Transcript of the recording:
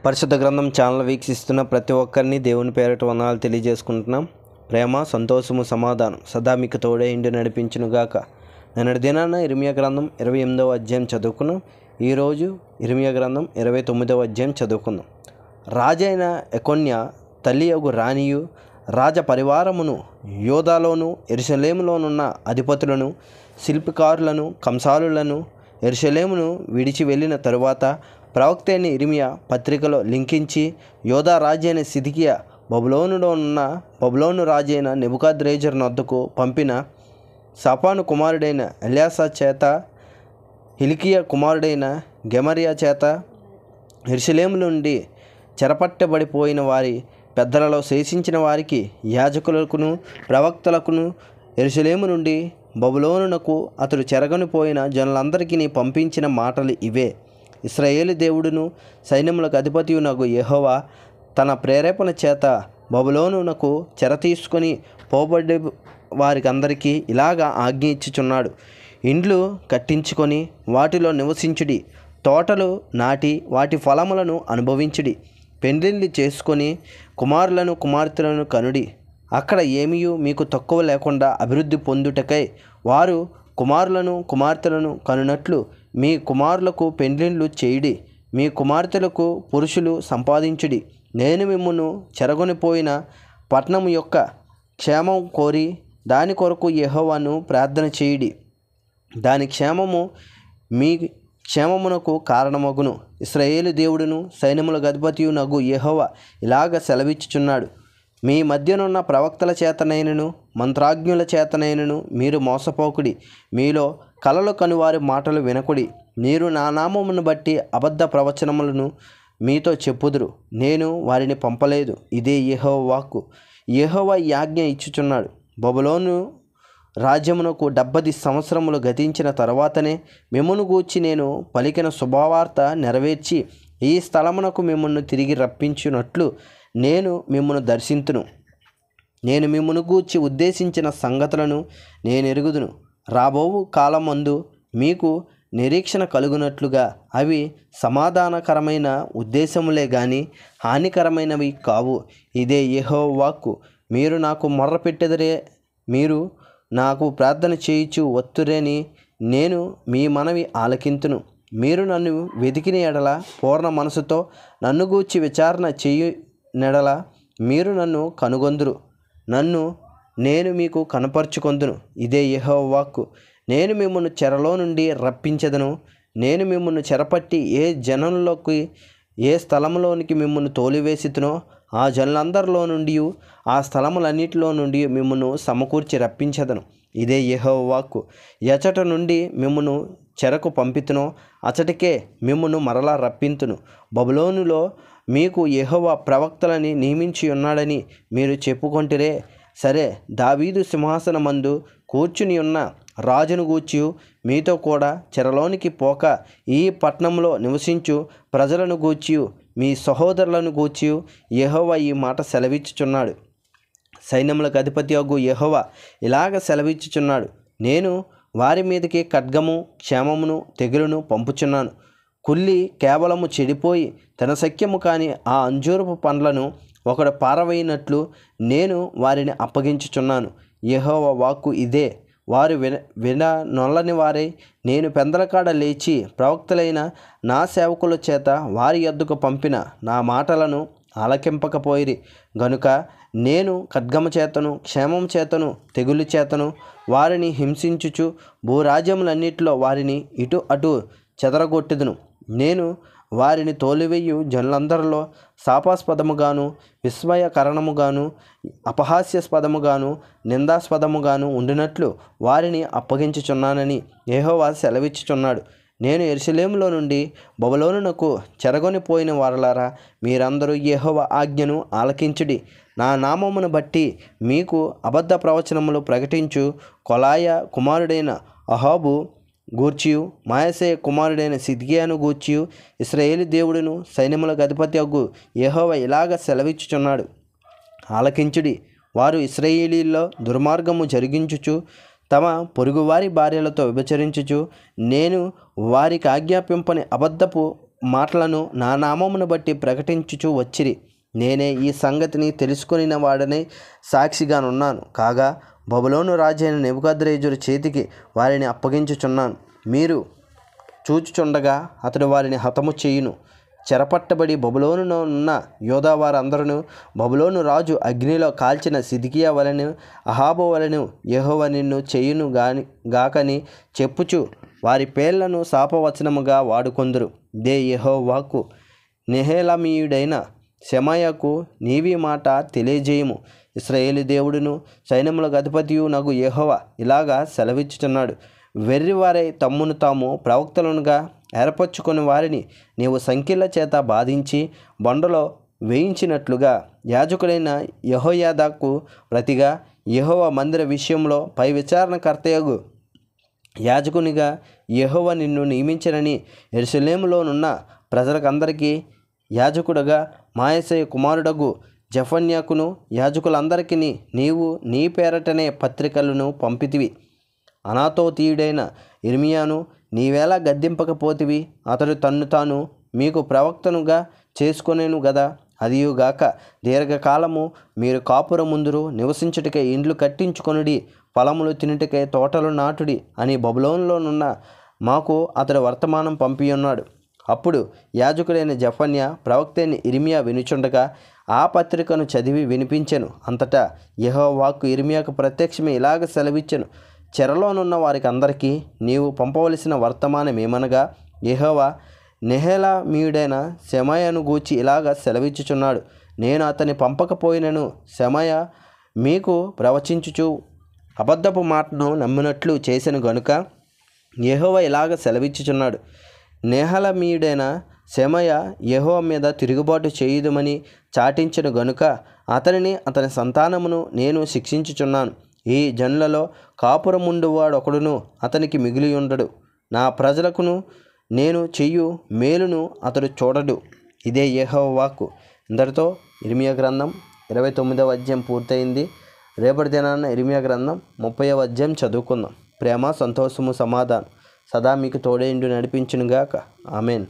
పరిశుద్ధ గ్రంథం ఛానల్ వీక్షిస్తున్న ప్రతి ఒక్కరిని దేవుని పేరిట వందనాలు తెలియజేసుకుంటున్నాం. ప్రేమ, సంతోషము, సమాధానం సదా మీకు తోడే ఇండి నడిపించునుగాక. నిన్నటి దినాన ఇర్మియా గ్రంథం 28వ అధ్యాయం చదువుకున్నాం. ఈరోజు ఇర్మియా గ్రంథం 29వ అధ్యాయం చదువుకుందాం. రాజైన యెకొన్యా తల్లియగు రాణియు రాజ పరివారమును యోధాలోను యెరూషలేములోనున్న అధిపతులను శిల్పకారులను కంసాలులను యెరూషలేమును విడిచి వెళ్ళిన తరువాత ప్రవక్త అయిన ఇర్మియా పత్రికలో లింకించి యోధా రాజైన సిద్కియా బబులోను రాజైన నెబుకద్రెజరు నొద్దకు పంపిన షాఫాను కుమారుడైన ఎల్యాసా చేత హిల్కీయా కుమారుడైన గెమర్యా చేత యెరూషలేము నుండి చెరపట్టబడిపోయిన వారి పెద్దలలో శేషించిన వారికి యాజకులకును ప్రవక్తలకును యెరూషలేము నుండి బబులోనునకు అతడు చెరగనిపోయిన జనులందరికీ పంపించిన మాటలు ఇవే. ఇశ్రాయేలు దేవుడును సైన్యములకు అధిపతియునగు యెహోవా తన ప్రేరేపణ చేత బబులోనునకు చెర తీసుకొని పోబడే వారికి అందరికీ ఇలాగా ఆజ్ఞ ఇచ్చుచున్నాడు. ఇండ్లు కట్టించుకొని వాటిలో నివసించుడి, తోటలు నాటి వాటి ఫలములను అనుభవించుడి, పెండ్లిళ్ళు చేసుకొని కుమారులను కుమార్తెలను కనుడి. అక్కడ ఏమీయూ మీకు తక్కువ లేకుండా అభివృద్ధి పొందుటకై వారు కుమారులను కుమార్తెలను కనునట్లు మీ కుమారులకు పెండ్లిళ్ళు చేయుడి, మీ కుమార్తెలకు పురుషులు సంపాదించుడి. నేను మిమ్మును చెరగొనిపోయిన పట్టణం యొక్క క్షేమం కోరి దాని కొరకు యెహోవాను ప్రార్థన చేయుడి. దాని క్షేమము మీ క్షేమమునకు కారణమగును. ఇశ్రాయేలు దేవుడును సైన్యములకు అధిపతియునగు యెహోవా ఇలాగ సెలవిచ్చుచున్నాడు. మీ మధ్యనున్న ప్రవక్తల చేతనైనను మంత్రాజ్ఞుల చేతనైనను మీరు మోసపోకుడి. మీలో కలలు కనువారి మాటలు వినకుడి. మీరు నా నామమును బట్టి అబద్ధ ప్రవచనములను మీతో చెప్పుదురు. నేను వారిని పంపలేదు. ఇదే యెహోవా వాక్కు. యెహోవా ఈ ఆజ్ఞ ఇచ్చుచున్నాడు. బబులోను రాజ్యమునకు 70 సంవత్సరములు గతించిన తరువాతనే మిమ్మును గూర్చి నేను పలికిన శుభవార్త నెరవేర్చి ఈ స్థలమునకు మిమ్మల్ని తిరిగి రప్పించునట్లు నేను మిమ్మను దర్శింతును. నేను మిమ్మును గూర్చి ఉద్దేశించిన సంగతులను నేను ఎరుగుదును. రాబోవు కాలమందు మీకు నిరీక్షణ కలుగునట్లుగా అవి సమాధానకరమైన ఉద్దేశములే గాని హానికరమైనవి కావు. ఇదే యెహోవా వాక్కు. మీరు నాకు మొర్ర పెట్టెదరే, మీరు నాకు ప్రార్థన చేయుచు వత్తురేని నేను మీ మనవి ఆలకింతును. మీరు నన్ను వెతికిన ఎడల పూర్ణ మనసుతో నన్ను గూర్చి విచారణ చేయు నెడల మీరు నన్ను కనుగొందురు. నేను మీకు కనపరుచుకొందును. ఇదే యెహోవా వాక్కు. నేను మిమ్మల్ని చెరలో నుండి రప్పించెదను. నేను మిమ్మల్ని చెరపట్టి ఏ జనంలోకి ఏ స్థలంలోనికి మిమ్మల్ని తోలివేసితునో ఆ జనులందరిలో నుండి ఆ స్థలములన్నిటిలో నుండి మిమ్మల్ని సమకూర్చి రప్పించెదను. ఇదే యెహోవా వాక్కు. ఎచట నుండి మిమ్మను చెరకు పంపితునో అచటికే మిమ్మను మరలా రప్పింతును. బబులోనులో మీకు యెహోవా ప్రవక్తలని నియమించి ఉన్నాడని మీరు చెప్పుకొంటిరే. సరే, దావీదు సింహాసనమందు కూర్చుని ఉన్న రాజును గూర్చియు మీతో కూడా చెరలోనికి పోక ఈ పట్టణంలో నివసించు ప్రజలను గూర్చియు మీ సహోదరులను గూర్చియు యెహోవా ఈ మాట సెలవిచ్చుచున్నాడు. సైన్యములకు అధిపతియగు యెహోవా ఇలాగ సెలవిచ్చుచున్నాడు. నేను వారి మీదకి ఖడ్గము, క్షేమమును, తెగులును పంపుచున్నాను. కుళ్ళి కేవలము చెడిపోయి తినశక్యము కాని ఆ అంజూరపు పండ్లను ఒకడు పారవేయినట్లు నేను వారిని అప్పగించుచున్నాను. యెహోవా వాక్కు ఇదే. వారు విననొల్లని వారై నేను పెందలకాడ లేచి ప్రవక్తలైన నా సేవకుల చేత వారి యొద్దకు పంపిన నా మాటలను ఆలకింపకపోయిరి గనుక నేను ఖడ్గము చేతను, క్షేమం చేతను, తెగులు చేతను వారిని హింసించుచు భూరాజ్యములన్నిటిలో వారిని ఇటు అటు చెదరగొట్టెదను. నేను వారిని తోలివేయు జనులందరిలో శాపాస్పదముగాను విస్మయకరణముగాను అపహాస్యాస్పదముగాను నిందాస్పదముగాను ఉండినట్లు వారిని అప్పగించుచున్నానని యెహోవా సెలవిచ్చుచున్నాడు. నేను యెరూషలేములో నుండి బబులోనునకు చెరగొనిపోయిన వారలారా, మీరందరూ యెహోవా ఆజ్ఞను ఆలకించుడి. నా నామమును బట్టి మీకు అబద్ధ ప్రవచనములు ప్రకటించు కొలాయ కుమారుడైన అహాబు గూర్చియు మాయసేయ కుమారుడైన సిద్కియాను గూర్చియు ఇశ్రాయేలు దేవుడును సైన్యములకు అధిపతియగు యెహోవా ఇలాగ సెలవిచ్చుచున్నాడు. ఆలకించుడి. వారు ఇశ్రాయేలీల్లో దుర్మార్గము జరిగించుచు తమ పొరుగువారి భార్యలతో వ్యభిచరించుచు నేను వారికి ఆజ్ఞాపింపని అబద్ధపు మాటలను నా నామమును బట్టి ప్రకటించుచు వచ్చిరి. నేనే ఈ సంగతిని తెలుసుకొనిన వాడనే సాక్షిగానున్నాను. కాగా బబులోను రాజైన నెబుకద్రెజరు చేతికి వారిని అప్పగించుచున్నాను. మీరు చూచుచుండగా అతడు వారిని హతము చేయును. చెరపట్టబడి బబులోనులో ఉన్న యోధా వారందరూ బబులోను రాజు అగ్నిలో కాల్చిన సిద్కియా వలెను అహాబు వలెను యెహోవా నిన్ను చేయును గాకని చెప్పుచు వారి పేర్లను శాపవచనముగా వాడుకొందురు. దే యెహోవాకు నెహెలామీయుడైన షెమాయాకు నీవీ మాట తెలియజేయము. ఇశ్రాయేలు దేవుడును సైన్యములకు అధిపతియు నగు యెహోవా ఇలాగా సెలవిచ్చుచున్నాడు. వెర్రివారై తమ్మును తాము ప్రవక్తలుగా ఏర్పరచుకొని వారిని నీవు సంకెళ్ళ చేత బాధించి బండలో వేయించినట్లుగా యాజకుడైన యెహోయాదాకు ప్రతిగా యెహోవా మందిర విషయంలో పై విచారణకర్తయగు యాజకునిగా యెహోవా నిన్ను నియమించనని యెరూషలేములోనున్న ప్రజలకందరికీ యాజకుడుగా మాయసయ్య కుమారుడగు జెఫన్యాకును యాజకులందరికీ నీవు నీ పేరటనే పత్రికలను పంపితివి. అనాతోతీయుడైన ఇర్మియాను నీవేలా గద్దింపకపోతివి? అతడు తన్ను తాను మీకు ప్రవక్తనుగా చేసుకొనేను గదా. అదియుగాక దీర్ఘకాలము మీరు కాపురముందురు, నివసించుటకై ఇండ్లు కట్టించుకొనుడి, ఫలములు తినుటకై తోటలు నాటుడి అని బబులోనులోనున్న మాకు అతడు వర్తమానం పంపియున్నాడు. అప్పుడు యాజకుడైన జెఫన్యా ప్రవక్తైన ఇర్మియా వినుచుండగా ఆ పత్రికను చదివి వినిపించెను. అంతటా యెహోవా వాక్కు ఇర్మియాకు ప్రత్యక్షమే ఇలాగ సెలవిచ్చెను. చెరలోనున్న వారికి అందరికీ నీవు పంపవలసిన వర్తమానం ఏమనగా, యెహోవా నెహెలామీయుడైన షెమాయాను గూర్చి ఇలాగ సెలవిచ్చుచున్నాడు. నేను అతన్ని పంపకపోయినను షెమాయా మీకు ప్రవచించుచు అబద్ధపు మాటను నమ్మినట్లు చేసెను గనుక యెహోవా ఇలాగ సెలవిచ్చుచున్నాడు. నెహెలామీయుడైన షెమాయా యెహోవా మీద తిరుగుబాటు చేయుదుమని చాటించెను గనుక అతనిని అతని సంతానమును నేను శిక్షించుచున్నాను. ఈ జనులలో కాపురముండువాడొకడును అతనికి మిగిలి ఉండడు. నా ప్రజలకును నేను చెయ్యు మేలును అతడు చూడడు. ఇదే యెహోవా వాక్కు. ఇంతటితో ఇర్మియా గ్రంథం 29వ అధ్యాయం పూర్తయింది. రేపటి దినాన ఇర్మియా గ్రంథం 30వ అధ్యాయం చదువుకుందాం. ప్రేమ, సంతోషము, సమాధానం సదా మీకు తోడేండు నడిపించునుగాక. ఆమెన్.